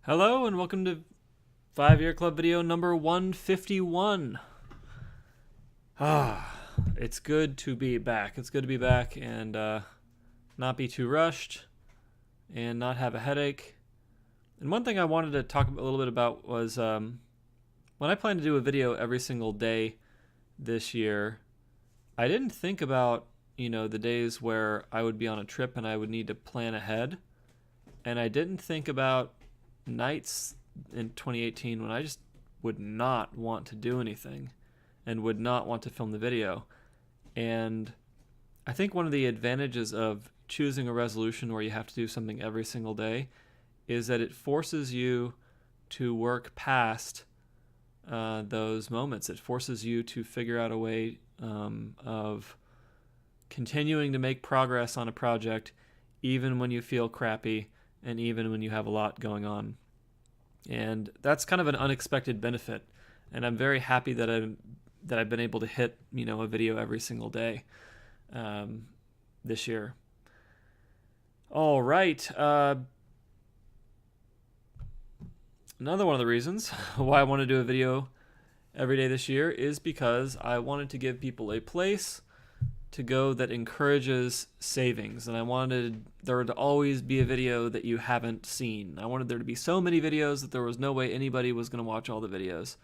Hello and welcome to 5 Year Club video number 151. It's good to be back. It's good to be back and not be too rushed and not have a headache. And one thing I wanted to talk a little bit about was when I plan to do a video every single day this year, I didn't think about, the days where I would be on a trip and I would need to plan ahead. And I didn't think about nights in 2018 when I just would not want to do anything and would not want to film the video. And I think one of the advantages of choosing a resolution where you have to do something every single day is that it forces you to work past those moments. It forces you to figure out a way of continuing to make progress on a project even when you feel crappy and even when you have a lot going on. And that's kind of an unexpected benefit. And I'm very happy that I've been able to hit, a video every single day this year. All right. Another one of the reasons why I want to do a video every day this year is because I wanted to give people a place to go that encourages savings, and I wanted there to always be a video that you haven't seen. I wanted there to be so many videos that there was no way anybody was going to watch all the videos,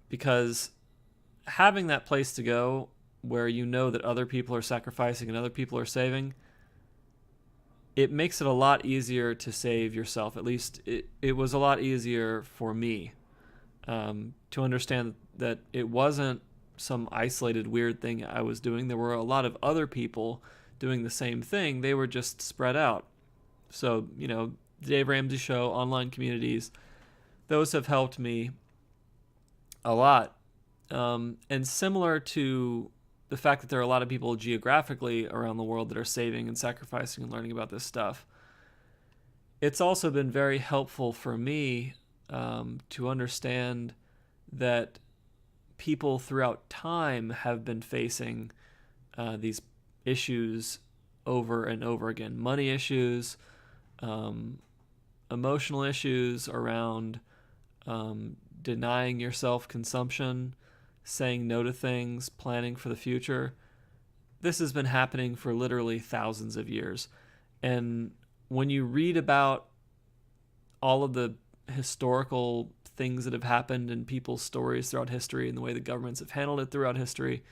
because having that place to go where you know that other people are sacrificing and other people are saving, it makes it a lot easier to save yourself. At least it was a lot easier for me to understand that it wasn't some isolated weird thing I was doing. There were a lot of other people doing the same thing. They were just spread out. So, the Dave Ramsey Show, online communities, those have helped me a lot. And similar to the fact that there are a lot of people geographically around the world that are saving and sacrificing and learning about this stuff, it's also been very helpful for me to understand that people throughout time have been facing these issues over and over again. Money issues, emotional issues around denying yourself consumption, saying no to things, planning for the future. This has been happening for literally thousands of years. And when you read about all of the historical things that have happened in people's stories throughout history and the way the governments have handled it throughout history,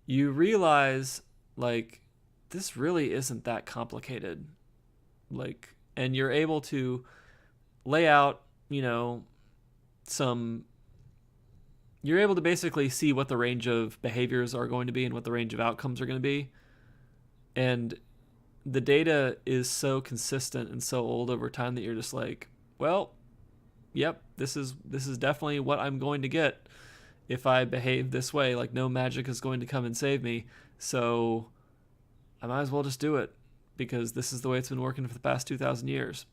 you realize, this really isn't that complicated. And you're able to lay out, you're able to basically see what the range of behaviors are going to be and what the range of outcomes are going to be. And the data is so consistent and so old over time that you're just like, well, yep, this is definitely what I'm going to get if I behave this way. No magic is going to come and save me, so I might as well just do it, because this is the way it's been working for the past 2,000 years.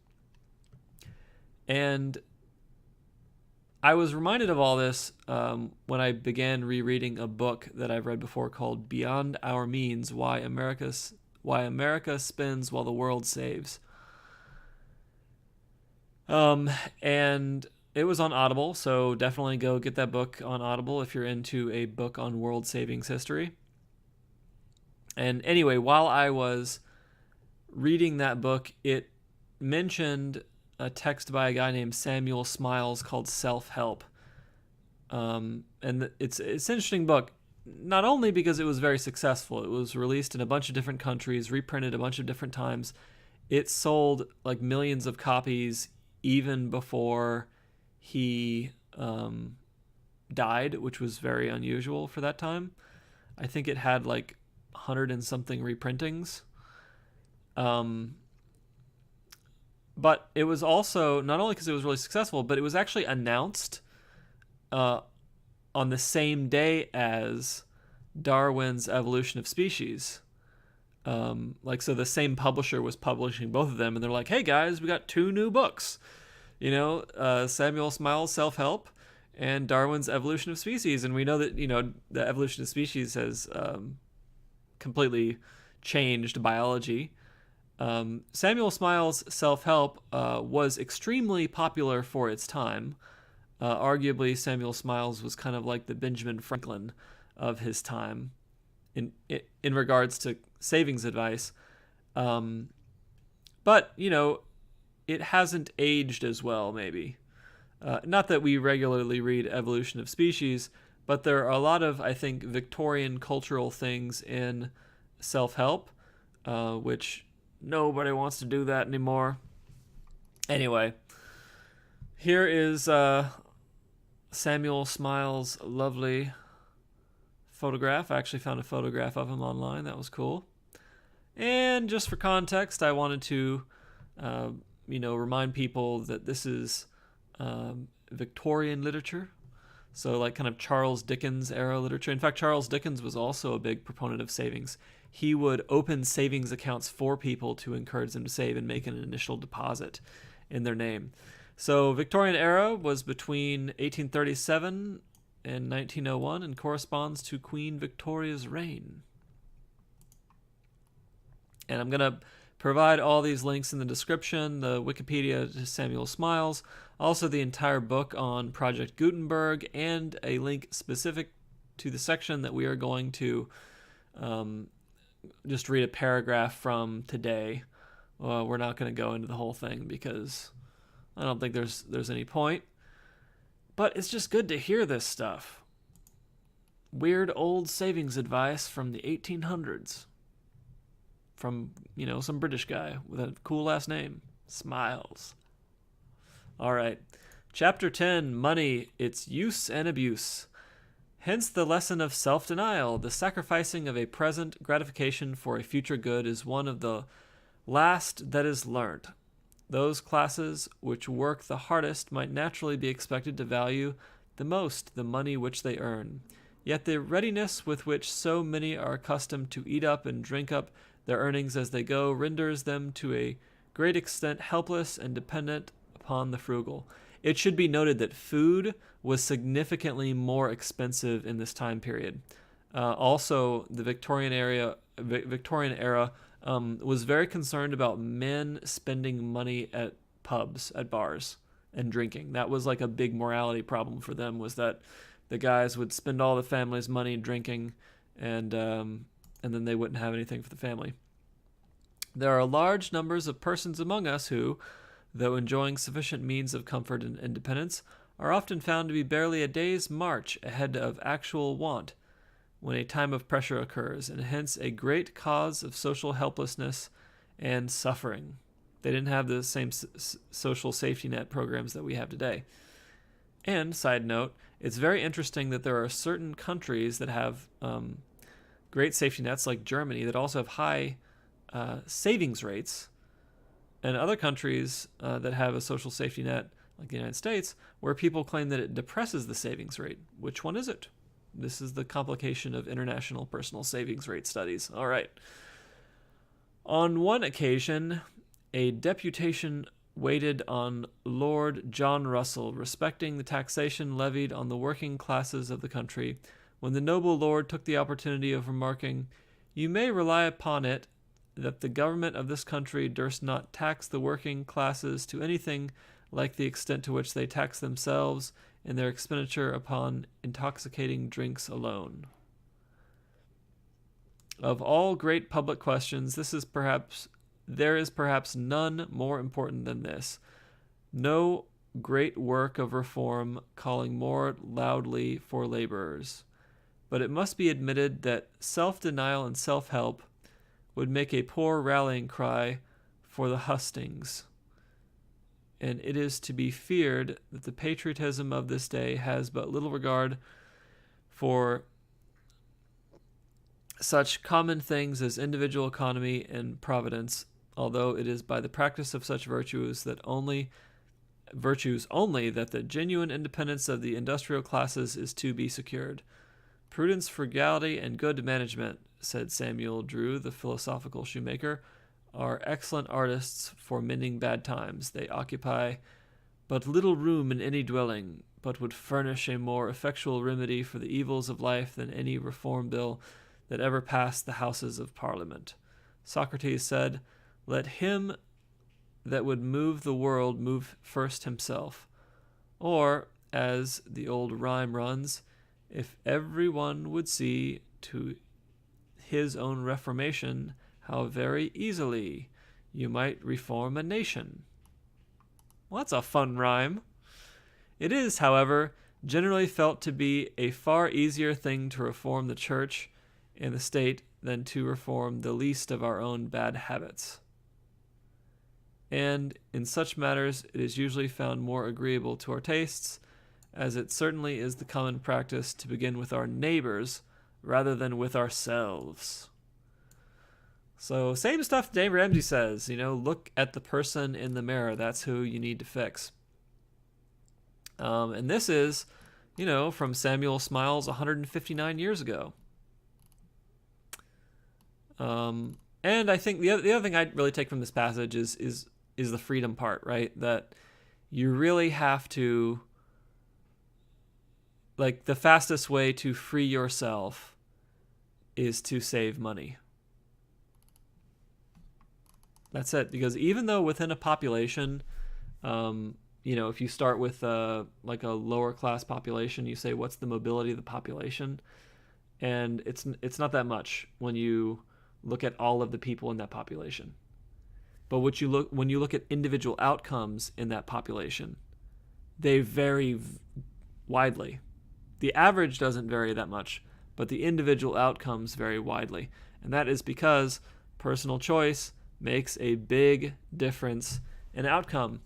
And I was reminded of all this when I began rereading a book that I've read before called Beyond Our Means, Why America Spends While the World Saves. And it was on Audible, so definitely go get that book on Audible if you're into a book on world savings history. And anyway, while I was reading that book, it mentioned a text by a guy named Samuel Smiles called Self-Help. And it's an interesting book, not only because it was very successful. It was released in a bunch of different countries, reprinted a bunch of different times. It sold millions of copies even before he died, which was very unusual for that time. I think it had 100 and something reprintings. But it was also, not only because it was really successful, but it was actually announced on the same day as Darwin's Evolution of Species. So the same publisher was publishing both of them, and they're like, hey guys, we got 2 new books, Samuel Smiles' Self-Help and Darwin's Evolution of Species. And we know that, the Evolution of Species has completely changed biology. Samuel Smiles' self-help was extremely popular for its time. Arguably, Samuel Smiles was kind of like the Benjamin Franklin of his time in regards to savings advice. But, it hasn't aged as well, maybe. Not that we regularly read Evolution of Species, but there are a lot of, I think, Victorian cultural things in self-help, which nobody wants to do that anymore. Anyway, here is Samuel Smiles' lovely photograph. I actually found a photograph of him online. That was cool. And just for context, I wanted to, remind people that this is Victorian literature. So like kind of Charles Dickens era literature. In fact, Charles Dickens was also a big proponent of savings. He would open savings accounts for people to encourage them to save and make an initial deposit in their name. So Victorian era was between 1837 and 1901 and corresponds to Queen Victoria's reign. And I'm going to provide all these links in the description, the Wikipedia to Samuel Smiles, also the entire book on Project Gutenberg, and a link specific to the section that we are going to just read a paragraph from today. We're not going to go into the whole thing because I don't think there's any point. But it's just good to hear this stuff. Weird old savings advice from the 1800s. From, some British guy with a cool last name. Smiles. All right. Chapter 10, Money, Its Use and Abuse. Hence the lesson of self-denial. The sacrificing of a present gratification for a future good is one of the last that is learnt. Those classes which work the hardest might naturally be expected to value the most the money which they earn. Yet the readiness with which so many are accustomed to eat up and drink up their earnings as they go renders them to a great extent helpless and dependent upon the frugal. It should be noted that food was significantly more expensive in this time period. Also, the Victorian era was very concerned about men spending money at pubs, at bars, and drinking. That was like a big morality problem for them, was that the guys would spend all the family's money drinking, and then they wouldn't have anything for the family. There are large numbers of persons among us who, though enjoying sufficient means of comfort and independence, are often found to be barely a day's march ahead of actual want when a time of pressure occurs, and hence a great cause of social helplessness and suffering. They didn't have the same social safety net programs that we have today. And, side note, it's very interesting that there are certain countries that have great safety nets, like Germany, that also have high savings rates, and other countries that have a social safety net, like the United States, where people claim that it depresses the savings rate. Which one is it? This is the complication of international personal savings rate studies. All right. On one occasion, a deputation waited on Lord John Russell respecting the taxation levied on the working classes of the country, when the noble lord took the opportunity of remarking, "You may rely upon it that the government of this country durst not tax the working classes to anything like the extent to which they tax themselves in their expenditure upon intoxicating drinks alone. Of all great public questions, there is perhaps none more important than this. No great work of reform calling more loudly for laborers. But it must be admitted that self-denial and self-help would make a poor rallying cry for the hustings. And it is to be feared that the patriotism of this day has but little regard for such common things as individual economy and providence, although it is by the practice of such virtues only that the genuine independence of the industrial classes is to be secured. Prudence, frugality, and good management, said Samuel Drew, the philosophical shoemaker, are excellent artists for mending bad times. They occupy but little room in any dwelling, but would furnish a more effectual remedy for the evils of life than any reform bill that ever passed the houses of Parliament. Socrates said, Let him that would move the world move first himself. Or, as the old rhyme runs, if everyone would see to his own reformation, how very easily you might reform a nation. Well, that's a fun rhyme. It is, however, generally felt to be a far easier thing to reform the church and the state than to reform the least of our own bad habits. And in such matters it is usually found more agreeable to our tastes, as it certainly is the common practice to begin with our neighbors rather than with ourselves. So same stuff Dave Ramsey says, look at the person in the mirror. That's who you need to fix. And this is, from Samuel Smiles 159 years ago. And I think the other thing I'd really take from this passage is the freedom part, right? That you really have to, like, the fastest way to free yourself is to save money. That's it. Because even though within a population, if you start with like a lower class population, you say, what's the mobility of the population? And it's not that much when you look at all of the people in that population. But when you look at individual outcomes in that population, they vary widely. The average doesn't vary that much, but the individual outcomes vary widely. And that is because personal choice makes a big difference in outcome.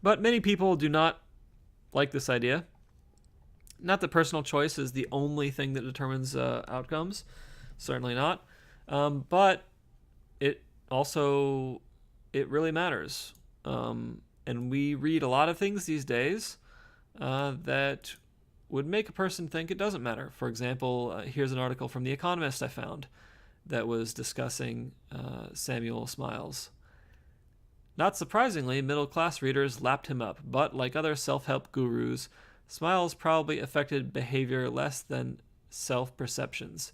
But many people do not like this idea. Not that personal choice is the only thing that determines outcomes. Certainly not. But it really matters. And we read a lot of things these days that would make a person think it doesn't matter. For example, here's an article from The Economist I found that was discussing Samuel Smiles. Not surprisingly, middle-class readers lapped him up, but like other self-help gurus, Smiles probably affected behavior less than self-perceptions.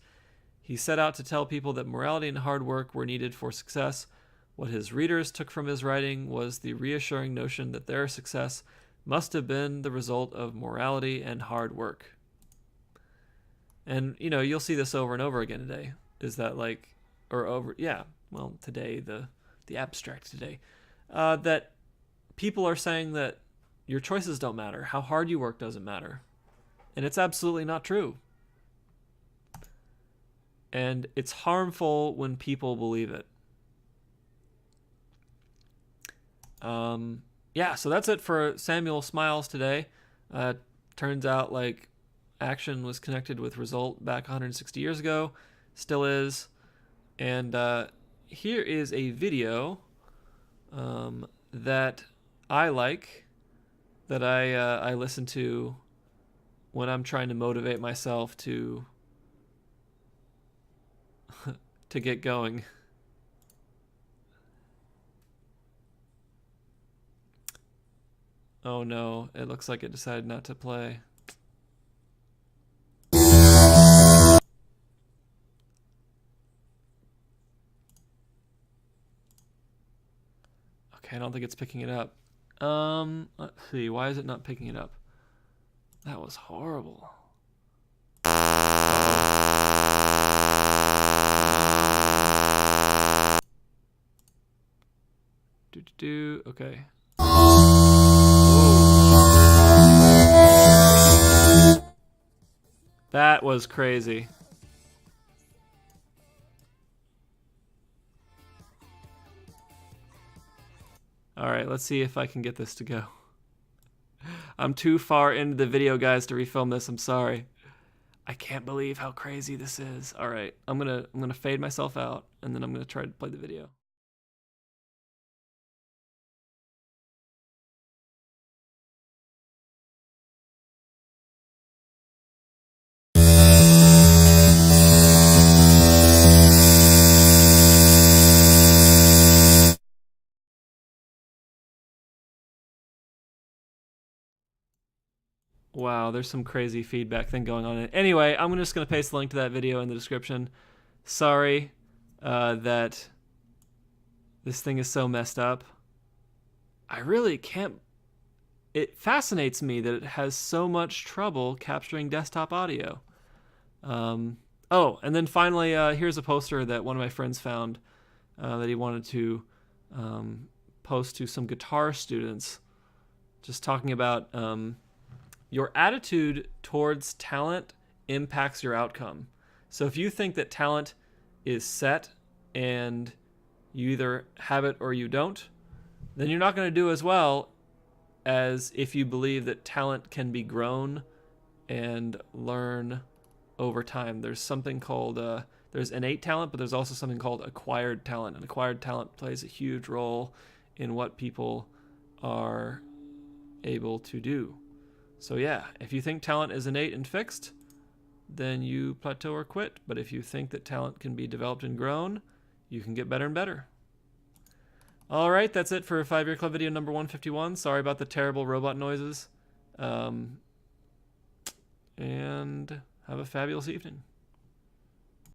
He set out to tell people that morality and hard work were needed for success. What his readers took from his writing was the reassuring notion that their success must have been the result of morality and hard work. And, you'll see this over and over again today. Is that today, the abstract today. That people are saying that your choices don't matter. How hard you work doesn't matter. And it's absolutely not true. And it's harmful when people believe it. So that's it for Samuel Smiles today. Turns out like action was connected with result back 160 years ago. Still is. And here is a video that I like, that I listen to when I'm trying to motivate myself to get going. Oh no, it looks like it decided not to play. Okay, I don't think it's picking it up. Let's see, why is it not picking it up? That was horrible. Okay. That was crazy. All right, let's see if I can get this to go. I'm too far into the video, guys, to refilm this. I'm sorry. I can't believe how crazy this is. All right, I'm gonna fade myself out, and then I'm gonna try to play the video. Wow, there's some crazy feedback thing going on. Anyway, I'm just going to paste the link to that video in the description. Sorry that This thing is so messed up. I really can't. It fascinates me that it has so much trouble capturing desktop audio. Oh, and then finally, here's a poster that one of my friends found that he wanted to post to some guitar students, just talking about your attitude towards talent impacts your outcome. So if you think that talent is set and you either have it or you don't, then you're not going to do as well as if you believe that talent can be grown and learn over time. There's something called there's innate talent, but there's also something called acquired talent, and acquired talent plays a huge role in what people are able to do. So yeah, if you think talent is innate and fixed, then you plateau or quit. But if you think that talent can be developed and grown, you can get better and better. All right, that's it for 5-Year Club video number 151. Sorry about the terrible robot noises. And have a fabulous evening.